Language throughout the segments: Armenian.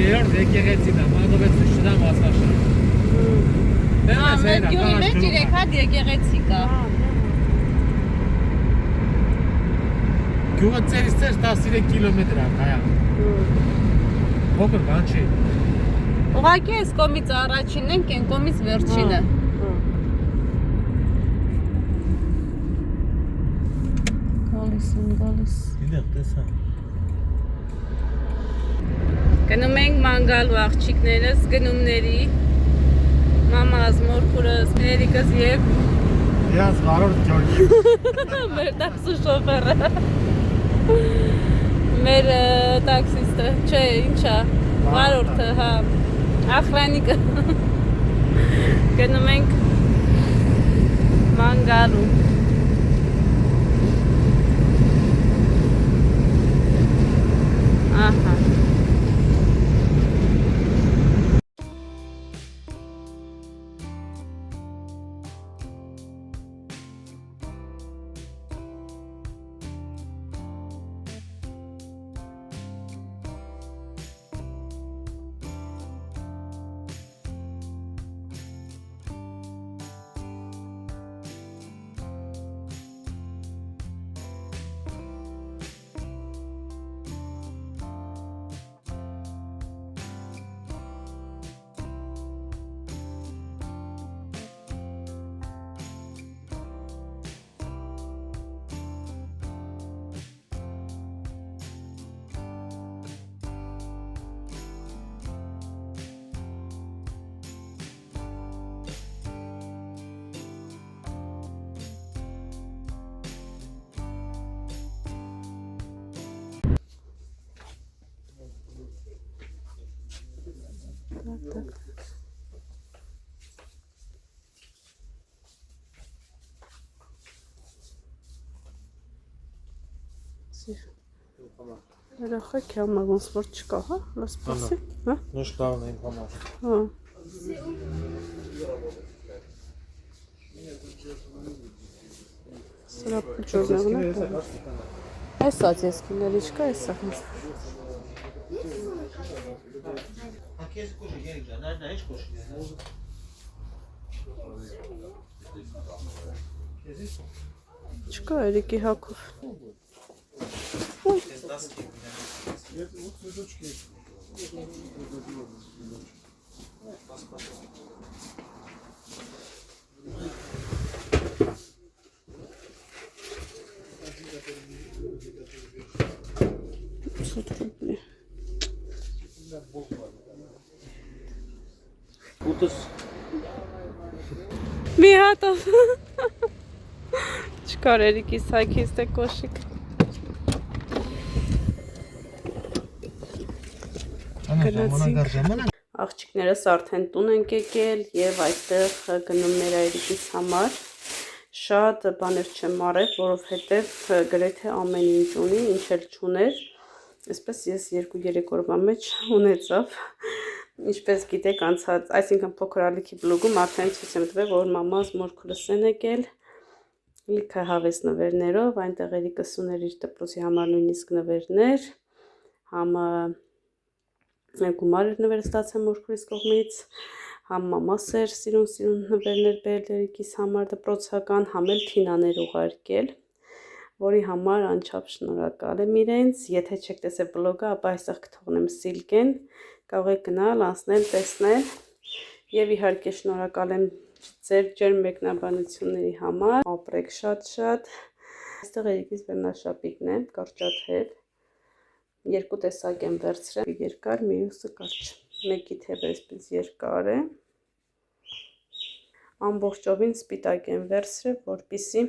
երրորդ եկեղեցին է, Մագովեցուշտան Վասաշան։ Մեր գյուղի մեջ 3 հատ եկեղեցի կա։ Գյուղը ծերից ծեր 13 կիլոմետր է, հայա։ Փոքր բան չի։ Ուղղակի այս կողմից առաջինն ենք, այն կողմից վերջինը։ Գալիս։ Իդեղ տեսա։ Գնում ենք մանգալու աղջիկներս, գնումների, մամաս, մորքուրս, Էրիկս և Ես վարորդ Գյորգի։ մեր տաքսի շոֆերը։ Մեր տաքսիստը, չէ, ինչա, վարորդը, հա, ախրանիկը։ Գնում ենք մանգալու։ Ահա։ Երախեք է ամար ոնց որ չկա, հա, լասպասի, հա? Նոշ կաղն են համար։ Հա։ Սրա պուչորնեղն է։ Այս ած ես կիներ իչկա, այս սախնս։ Չկա Էրիկի հակով։ Մի հատով չկար Էրիկի սայքից դե կոշիկ։ Աղջիկներս արդեն տուն ենք եկել և այստեղ գնումներ Էրիկիս համար շատ բաներ չեմ մարել, որովհետև գրեթե ամեն ինչ ունի, ինչ էլ չուներ, այսպես ես 2-3 օրվա մեջ ունեցավ, ինչպես գիտեք անցած, այսինքն փոքր ալիքի բլոգում արդեն ցույց եմ տվել, որ մամաս մորքուրս են եկել, լիքը հավես նվերներով, այնտեղ Էրիկս ուներ իր դպրոցի համար նույնիսկ նվերներ, համ գումար էր նվեր ստացել մորքուրիս կողմից, համ մամաս էր սիրուն նվերներ բերել Էրիկիս համար դպրոցական, համ էլ թինաներ ուղարկել, որի համար անչափ շնորհակալ եմ իրենց, եթե չեք տեսել բլոգը, ապա այստեղ կթողնեմ սիլկեն, կարող եք գնալ, անցնել, տեսնել և իհարկե շնորհակալ եմ ձեր ջերմ մեկնաբանությունների համար, ապրեք շատ-շատ, այստեղ Էրիկիս վերնաշապիկն է, կարճաթև, երկու տեսակ եմ վերցրել, երկար, մյուսը կարճ, մեկի թևը այսպես երկար է, ամբողջովին սպիտակ եմ վերցրել, որպեսզի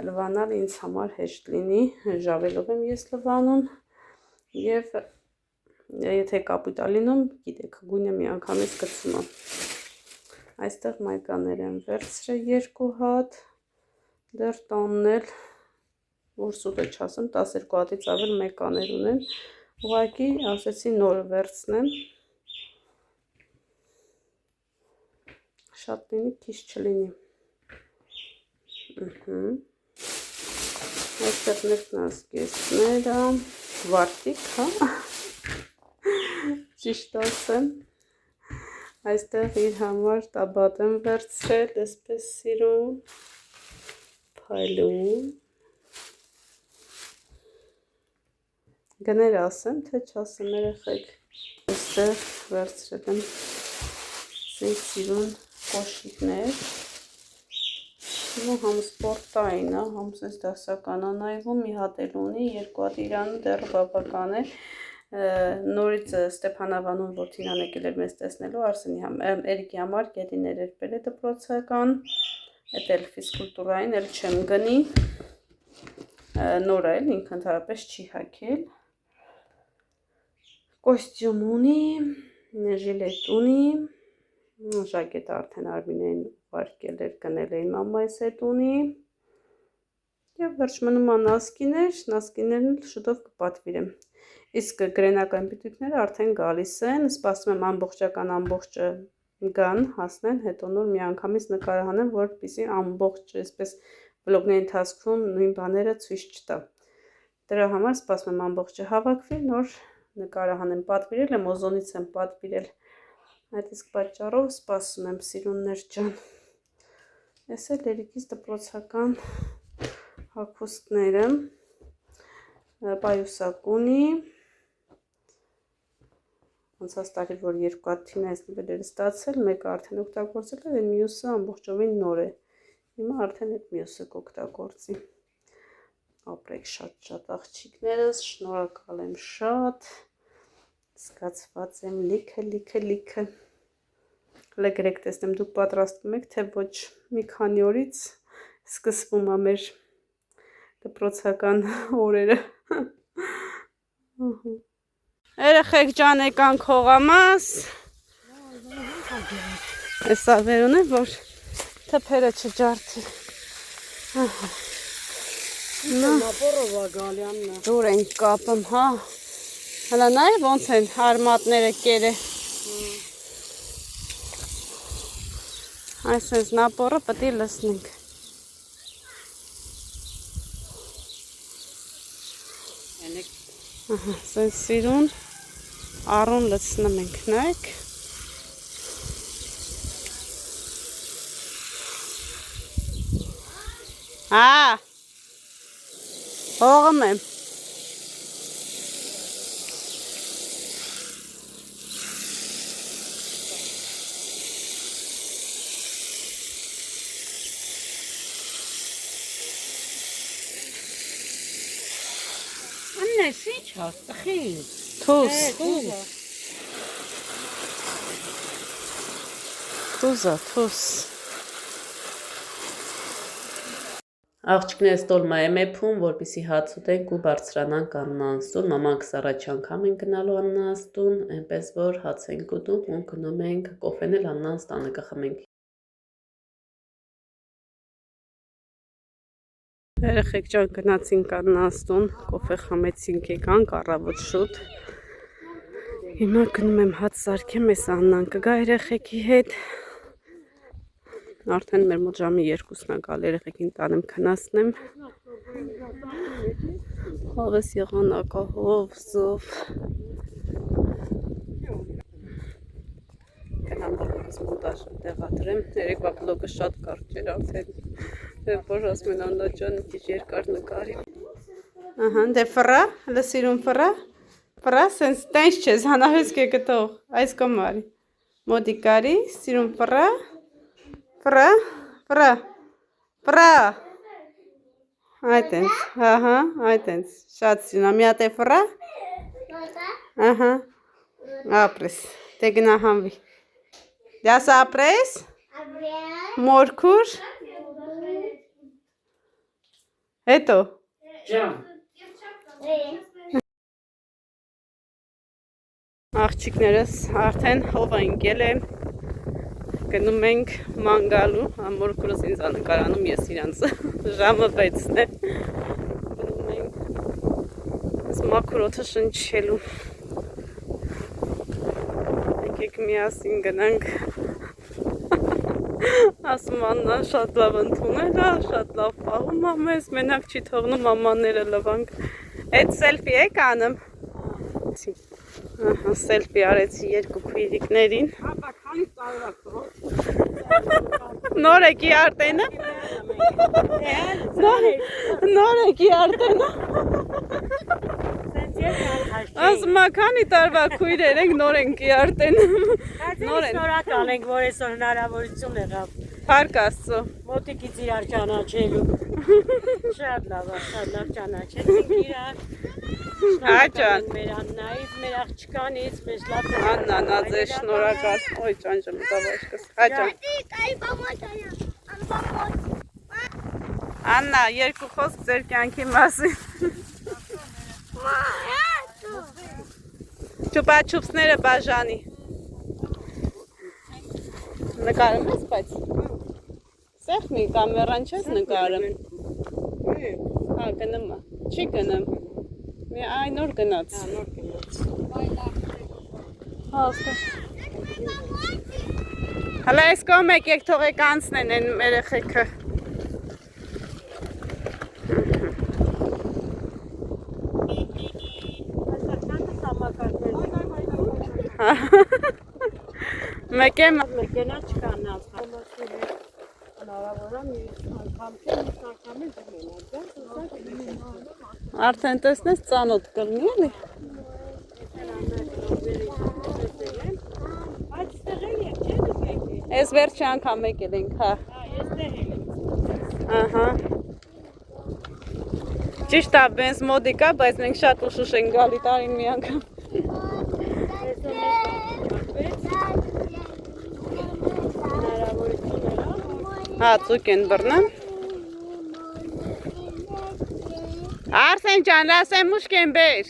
լվանալ ինձ համար հեշտ լինի, ժավելով եմ ես լվանում և եթե կապույտ է լինում, գիտեք, գույնը մի անգամից կծում եմ, այստեղ մայկաներ եմ վերցրել 2 հատ, դեռ տանն էլ, որ սուտը չասեմ, 12 հատից ավել մայկաներ ունեն, ուղղակի ասեցի նորը վերցնեմ, շատ լինի, քիչ չլինի, այստեղ ներքնազգեստները, վարտիկ, հա, ճիշտ ասեմ։ Այստեղ իր համար տաբատ եմ վերցրել, այսպես սիրուն, փայլուն։ Գներ ասեմ, թե չասեմ երեխեք։ Այստեղ վերցրել եմ սիրուն կոշիկներ։ Ու համ սպորտային է, համ սես դասական անայվում, մի հատ էլ ունի, երկու հատ իրան դեռ բավական է։ Նորից Ստեփանավանում, որ Թինան եկել էր մեզ տեսնելու, Էրիկի համար գետիներ էր բերել դպրոցական, էդ էլ ֆիզկուլտուրային էլ չեմ գնի, նոր էլ, ինքը ընդհանրապես չի հագել, կոստյում ունի, ժիլետ ունի, ժակետ արդեն Արմինեն ուղարկել էր, գնել էին մամայիս հետ ունի, և վերջ մնում է նասկիներն էլ շուտով կպատվիրեմ։ Իսկ գրենական պիտույտները արդեն գալիս են, սպասում եմ ամբողջական ամբողջը գան, հասնեն, հետո նոր մի անգամից նկարահանեմ, որպեսզի ամբողջ այսպես վլոգների ընթացքում նույն բաները ցույց չտա։ Դրա համար սպասում եմ ամբողջը հավաքվի, նոր նկարահանեմ, պատվիրել եմ, Օզոնից եմ պատվիրել։ Այդ իսկ պատճառով սպասում եմ սիրուններ ջան։ Ես էլ Էրիկից դպրոցական հագուստները, պայուսակ ունի, անցած տարի, որ երկու հատ Թինայից նվեր էր ստացել, մեկը արդեն օգտագործել էր, մյուսը ամբողջովին նոր է։ Հիմա արդեն այդ մյուսը կօգտագործի։ Ապրեք շատ աղջիկներս, շնորհակալ եմ շատ, զգացված եմ լիքը։ Հələ գրեք տեսնեմ, դուք պատրաստվում եք, թե ոչ, մի քանի օրից սկսվում է մեր դպրոցական օրերը։ Երեխեք ջան եկանք հողամաս, այս ավերուն է, որ թփերը չջարդի։ Դուր ենք կապում, հա, հլա նայ ոնց են արմատները կերը։ Այսպես նապորը պտի լսնենք։ Սենց սիրուն առուն լցնում ենք, նայք։ Հա, հողում եմ։ Աննես ինչ հաստխի։ Թուզ։ Աղջիկներս տոլմա եմ էփում, որպեսի հաց ուտենք ու բարձրանանք Աննանստուն։ Մամանքս առաջ անգամ են գնալու Աննանստուն, այնպես որ հաց ենք ուտում ու գնում ենք կոֆեն էլ Աննանս տանը կխմենք։ Երեխեք ջան գնացինք Աննանստուն, կոֆե խմեցինք, եկանք առավոտ շուտ։ Հիմա գնում եմ հաց սարքեմ, այս Աննան կգա երեխեքի հետ։ Արդեն մեր մոտ ժամի 2-ն է գալ, երեխեքին տանեմ քնացնեմ։ Հավես եղանակահով, զով։ Գնամ բակս մոնտաժը տեղադրեմ, երեկվա վլոգը շատ կարճ էր արդեն, որ ասում են Աննա ջան, մի քիչ երկար նկարի։ Ահա, դե ֆրա, հələ սիրուն ֆրա, սենց տենց չես, հանավես կե գտող, այս կոմարի։ Մոդի կարի, սիրուն ֆրա, այդ ենք, ահա, այդ ենք, շատ սիրուն, մի հատ է ֆրա, ահա, ապրես, դե գնա հանվի, դաս ապրես, մորքուր, հետո, աղջիկներս արդեն հով ընկել եմ, գնում ենք մանգալու, մորքուրս ինձ նկարանում, ես իրանց ժամը 6-ն է, գնում ենք մաքրոթը շնչելու, եկեք միասին գնանք, ասում Աննան շատ լավ ընդունել է, շատ լավ պահում է մեզ, մենակ չի թողնում մամաները լվանք, այդ սելֆի եք անում, Ահա, սելֆի արեցի երկու քույրիկներին։ Նոր եկի Արտենը։ Նոր եկի Արտենը։ Ասում քանի տարվա քույրեր ենք, նոր ենք Արտենը։ Նոր են։ Շնորհակալ ենք, որ այսօր հնարավորություն եղավ։ Փառք Աստծո։ Մոտիկից իրար ճանաչելու։ Շատ լավ ճանաչեցինք իրար։ Հաճան։ Մեր Աննայից, մեր աղջկանից, մեզ լավ Աննա, ձեզ շնորհակալ։ Ոյ ճանճը մտավաշկս։ Հաճան։ Աննա, երկու խոսք ձեր կյանքի մասին։ Չուպաչուպսները բաժանի։ Նկարում ես, բայց սեղ մի կամերան չես նկարում։ Հա, գնում է։ Չի գնում։ Մի այն նոր գնաց։ Հա, ստեղ։ Հələ այս կողմ եկեք թողեք անցնեն են երեխեքը։ Մեկ եմ Մեկենա չկանած, հնարավոր է մի անգամ չէ, մի անգամ էլ դիմենա, արդեն տեսնես ծանոթ կլնի էլի։ Այդ ստեղ էլ եք, չէ՞ դուք եկեք։ Ես վերջի անգամ եկել ենք, հա։ Ես տեղ եմ։ Ահա։ Ճիշտ է, բենց մոդիկ է, բայց մենք շատ ուշուշ ենք գալի տարին մի անգամ։ Հա, ծուկ են բռնում։ Արսեն ջան, լասեն մուշկ են բեր։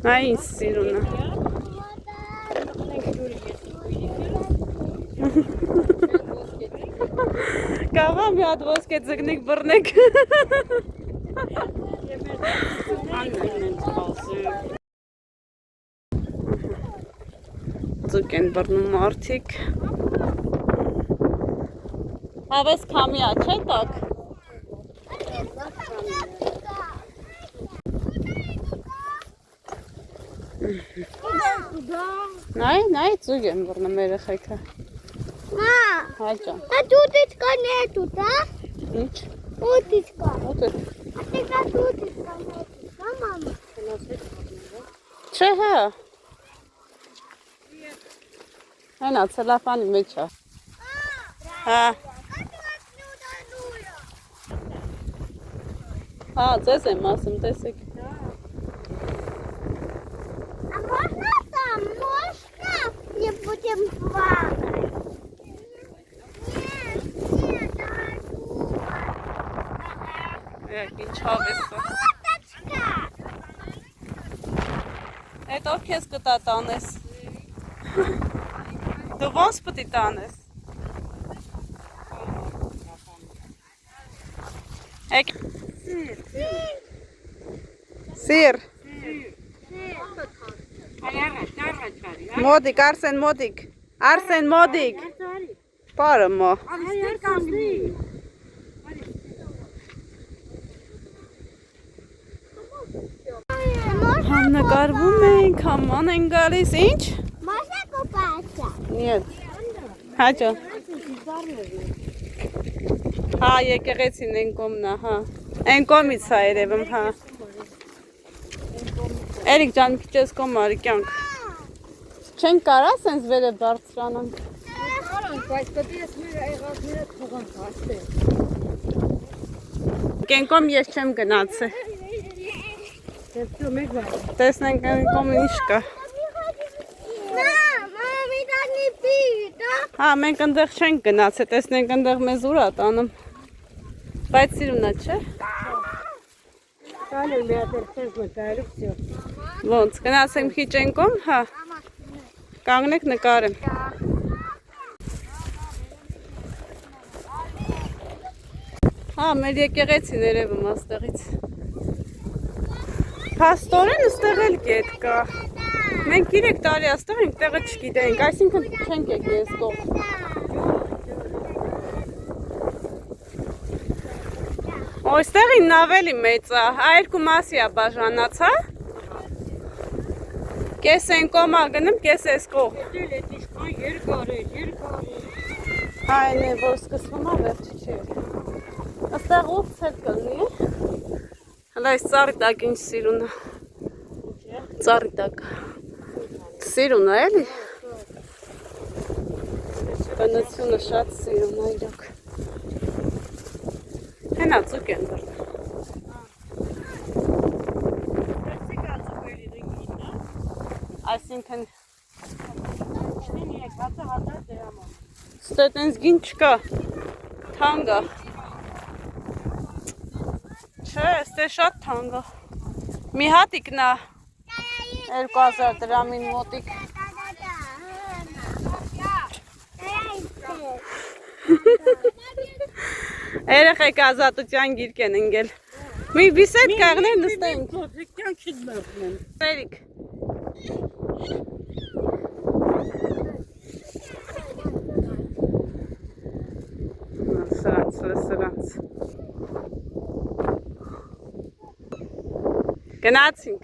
Նա ինձ սիրուն է։ Կաղա մի հատ ոսկե ձգնիկ բռնեք։ Ձուկ են բռնում մարդիկ։ Հավես քամիա չէ տակ։ Նայ ձուկ են բռնում երեխեքը։ Հաճան։ Тут нету, да? Ինչ։ Уточка. Ոտ է։ А тогда уточка нету, да, мама? Չէ հա։ Այնա ցելոֆանի մեջ է։ Հա։ Հա, ձեզ եմ ասում, տեսեք։ А можно там? Можно? Не будем плакать. Нет, Եկ ինչ հավես է։ уточка. Այդ ով քեզ կտա տանես։ Դու ոնց պիտի տանես։ Եկ։ Սիր։ Մոդիկ, Արսեն մոդիկ։ Արսեն մոդիկ։ Պարը մո։ Համ նկարվում ենք, համան են գալիս, ինչ։ Можно купаться? Нет։ Հաճո։ Հա, եկեղեցին են կոմն է, հա։ Են կոմից է երևում, հա։ Էրիկ ջան, մի քիչ ես կոմ արի կյանք։ Չենք կարա սենց վերը բարձրանանք։ Բայց պետք է ես մեր եղածները թողանք աստեղ։ Կենկոմ ես չեմ գնացել։ Տեսնում եք վայ։ Տեսնենք կենկոմ ինչ կա։ Мама, мы там не пили, да? Հա, մենք ընդեղ չենք գնացել, տեսնենք ընդեղ մեզ ուր է տանում։ Բայց սիրուն է, չէ։ Տանը մի հատ էլ ցես նկարել, всё։ Ոնց, գնացենք քիչ կենկոմ, հա։ Կանգնեք նկարեմ։ Հա, մեր եկեղեցին երևում աստեղից։ Փաստորեն ստեղ էլ կետ կա։ Մենք 3 տարի աստեղ ենք, տեղը չգիտենք, այսինքն չենք եկել այս կողմ։ Այստեղին ավելի մեծ է, երկու մասի է բաժանած, հա։ Կես են կոմա գնում, կես ես կող։ Դել է դիշկան երկար է։ Այն է, որ սկսվում է վերջի չէ։ Աստեղ ուղց հետ կլնի է։ Հլա այս ծարի տակ ինչ սիրուն է։ Ծարի տակ։ Սիրուն է էլի։ Բնությունը շատ սիրուն է իրոք։ Հենա ծուկ են դրդ։ Այսինքն ստետենց գին չկա, թանգա, չէ, ստե շատ թանգա, մի հատիկնա, 2000 դրամին մոտիկ, երեխեք ազատության գիրք են ընգել, մի վիսետ կաղներ նստենք, Սերիք, Սրանց Գնացինք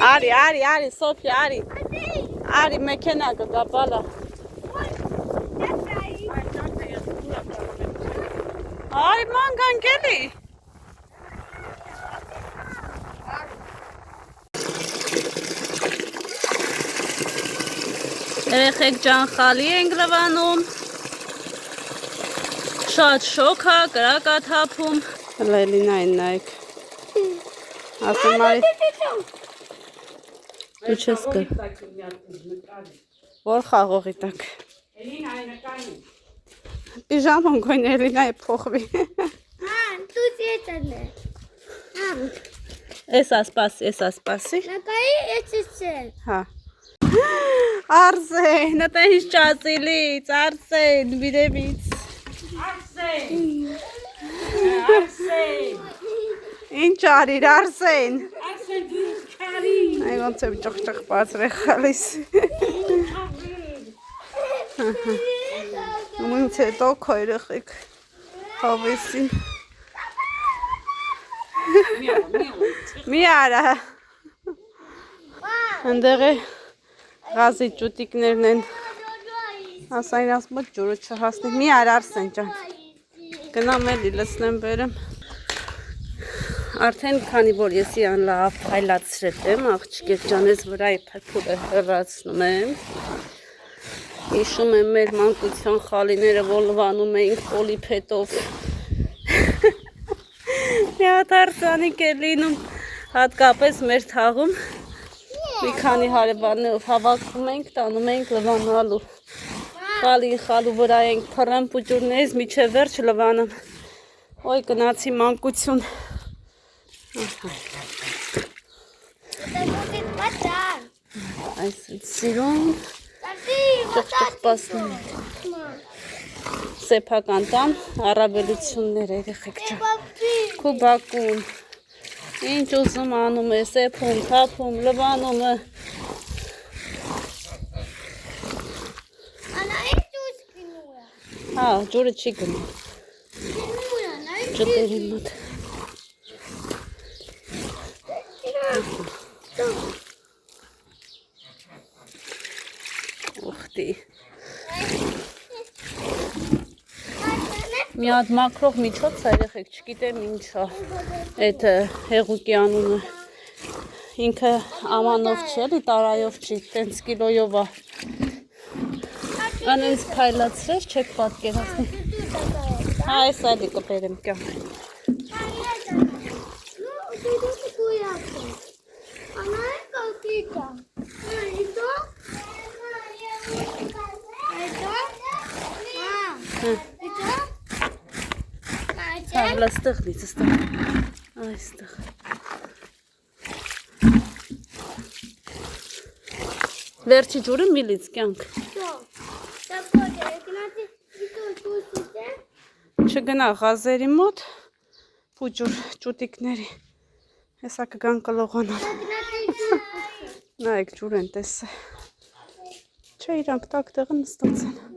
Արի, Սոփի, արի, մեքենա կգա, բալա Արի, ման գանք էլի Երեխեք ջան խալի ենք լվանում, շատ շոք է, կրակ է թափում, լելինային նայք, ասում արի, դու չես կր, որ խաղողի տակ, պիժամոն կոյն Էլինայի փոխվի, Դու սետն է ես ասպասի, Նկայի էցեցել հա, Արսեն, նտե ինչ ճացիլից, Արսեն, վիրևից Ինչ արիր, Արսեն Այ ոնց եմ ճղճղ բացրե խալիս Ումինց հետո քոյրխիկ հավեսին Մի արա Ընդեղ է Գազի ճուտիկներն են ասային ասում է ջուրը չհասնի մի ար Արսեն ջան գնամ էլի լցնեմ բերեմ արդեն քանի որ ես իրան լավ փայլացրել եմ աղջիկեր ջան ես վրայի փաթուրը հեռացնում եմ հիշում եմ մեր մանկության խալիները որ լվանում էինք պոլիփետով մի հատ արձանիկ է լինում հատկապես մեր թաղում Մի քանի հարևաններով հավաքվում ենք, տանում ենք լվանալու խալու վրա ենք փռան պուճուրներից միջև վերջ լվանան Ոյ գնացի մանկություն Այս սիրուն ճղճղպասն Սեփական տան առավելություններ երեխեք ջան Քու բակում Ինչ ուզում անում է, սեփում, թափում, լվանում է Անա ինչ դուս գնում է Հա, ջուրը չի գնում Գնում է, նայ Ջտերի մոտ Ուխտի Մի հատ մակրող միջոց է երեխեք, չգիտեմ ինչ է Այդ հեղուկի անունը Ինքը ամանով չի, էլի տարայով չի, տենց կիլոյով է Անենց փայլացրես, չեք պատկերացնի Հա, այս այլի կբերեմ կյանք Անա կալկիկա Այդո Հա, լստեղ լից, ստեղ Այստեղ Վերջի ջուրը միլից կյանք Չգնա ғազերի մոտ Պուջուր ճուտիկների Հեսա կգան կլողանան Նայեք ջուր են տեսը Չէ իրանք տակ տեղը նստած են